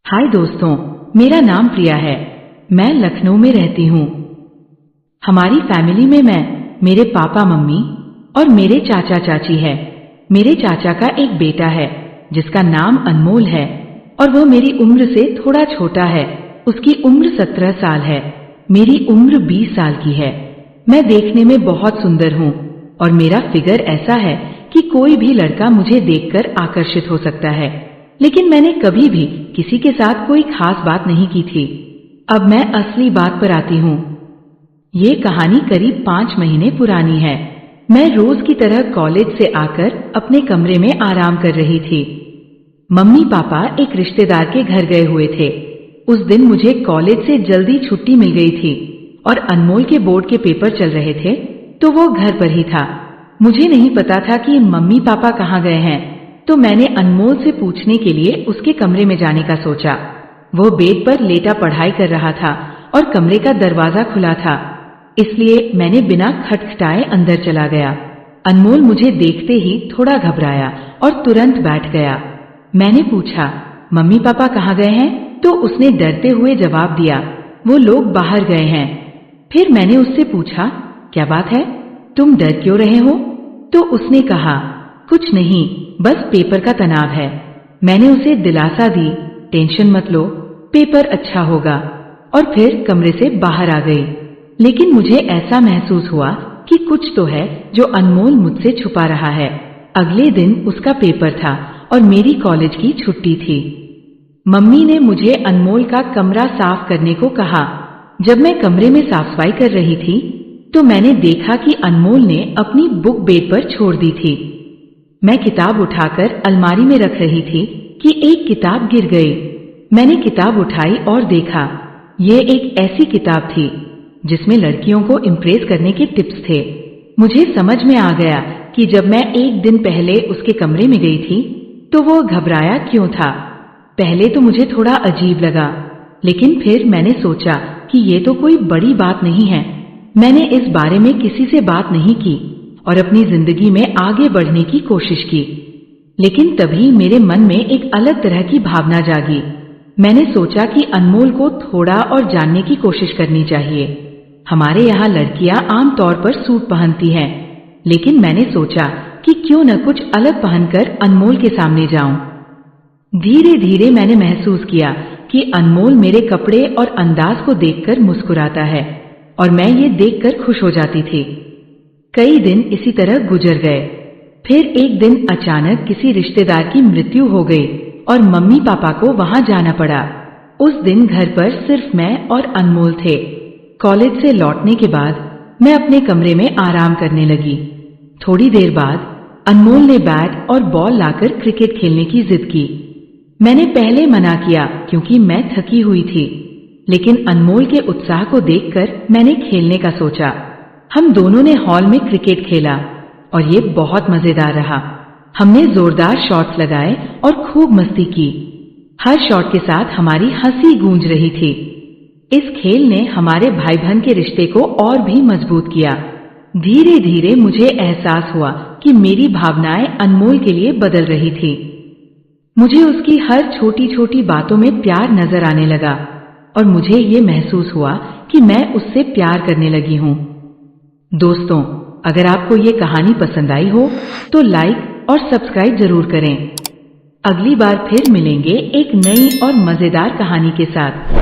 हाय दोस्तों, मेरा नाम प्रिया है। मैं लखनऊ में रहती हूँ। हमारी फैमिली में मैं, मेरे पापा मम्मी और मेरे चाचा चाची है। मेरे चाचा का एक बेटा है जिसका नाम अनमोल है और वह मेरी उम्र से थोड़ा छोटा है। उसकी उम्र 17 साल है। मेरी उम्र 20 साल की है। मैं देखने में बहुत सुंदर हूँ और मेरा फिगर ऐसा है कि कोई भी लड़का मुझे देखकर आकर्षित हो सकता है। लेकिन मैंने कभी भी किसी के साथ कोई खास बात नहीं की थी। अब मैं असली बात पर आती हूँ। ये कहानी करीब 5 महीने पुरानी है। मैं रोज की तरह कॉलेज से आकर अपने कमरे में आराम कर रही थी। मम्मी पापा एक रिश्तेदार के घर गए हुए थे। उस दिन मुझे कॉलेज से जल्दी छुट्टी मिल गई थी और अनमोल के बोर्ड के पेपर चल रहे थे, तो वो घर पर ही था। मुझे नहीं पता था कि मम्मी पापा कहाँ गए हैं, तो मैंने अनमोल से पूछने के लिए उसके कमरे में जाने का सोचा। वो बेड पर लेटा पढ़ाई कर रहा था और कमरे का दरवाजा खुला था, इसलिए मैंने बिना खटखटाए अंदर चला गया। अनमोल मुझे देखते ही थोड़ा घबराया और तुरंत बैठ गया। मैंने पूछा, मम्मी पापा कहाँ गए हैं? तो उसने डरते हुए जवाब दिया, वो लोग बाहर गए हैं। फिर मैंने उससे पूछा, क्या बात है, तुम डर क्यों रहे हो? तो उसने कहा, कुछ नहीं, बस पेपर का तनाव है। मैंने उसे दिलासा दी, टेंशन मत लो, पेपर अच्छा होगा, और फिर कमरे से बाहर आ गई। लेकिन मुझे ऐसा महसूस हुआ कि कुछ तो है जो अनमोल मुझसे छुपा रहा है। अगले दिन उसका पेपर था और मेरी कॉलेज की छुट्टी थी। मम्मी ने मुझे अनमोल का कमरा साफ करने को कहा। जब मैं कमरे में साफ सफाई कर रही थी तो मैंने देखा कि अनमोल ने अपनी बुक बेड पर छोड़ दी थी। मैं किताब उठाकर अलमारी में रख रही थी कि एक किताब गिर गई। मैंने किताब उठाई और देखा, ये एक ऐसी किताब थी जिसमें लड़कियों को इम्प्रेस करने के टिप्स थे। मुझे समझ में आ गया कि जब मैं एक दिन पहले उसके कमरे में गई थी तो वो घबराया क्यों था। पहले तो मुझे थोड़ा अजीब लगा, लेकिन फिर मैंने सोचा कि ये तो कोई बड़ी बात नहीं है। मैंने इस बारे में किसी से बात नहीं की और अपनी जिंदगी में आगे बढ़ने की कोशिश की। लेकिन तभी मेरे मन में एक अलग तरह की भावना जागी। मैंने सोचा कि अनमोल को थोड़ा और जानने की कोशिश करनी चाहिए। हमारे यहाँ लड़कियां आमतौर पर सूट पहनती हैं, लेकिन मैंने सोचा कि क्यों न कुछ अलग पहनकर अनमोल के सामने जाऊं। धीरे धीरे मैंने महसूस किया कि अनमोल मेरे कपड़े और अंदाज को देखकर मुस्कुराता है और मैं ये देखकर खुश हो जाती थी। कई दिन इसी तरह गुजर गए। फिर एक दिन अचानक किसी रिश्तेदार की मृत्यु हो गई और मम्मी पापा को वहां जाना पड़ा। उस दिन घर पर सिर्फ मैं और अनमोल थे। कॉलेज से लौटने के बाद मैं अपने कमरे में आराम करने लगी। थोड़ी देर बाद अनमोल ने बैट और बॉल लाकर क्रिकेट खेलने की जिद की। मैंने पहले मना किया क्योंकि मैं थकी हुई थी, लेकिन अनमोल के उत्साह को देखकर मैंने खेलने का सोचा। हम दोनों ने हॉल में क्रिकेट खेला और ये बहुत मजेदार रहा। हमने जोरदार शॉट्स लगाए और खूब मस्ती की। हर शॉट के साथ हमारी हंसी गूंज रही थी। इस खेल ने हमारे भाई बहन के रिश्ते को और भी मजबूत किया। धीरे धीरे मुझे एहसास हुआ कि मेरी भावनाएं अनमोल के लिए बदल रही थी। मुझे उसकी हर छोटी छोटी बातों में प्यार नजर आने लगा और मुझे ये महसूस हुआ कि मैं उससे प्यार करने लगी हूँ। दोस्तों, अगर आपको ये कहानी पसंद आई हो तो लाइक और सब्सक्राइब जरूर करें। अगली बार फिर मिलेंगे एक नई और मजेदार कहानी के साथ।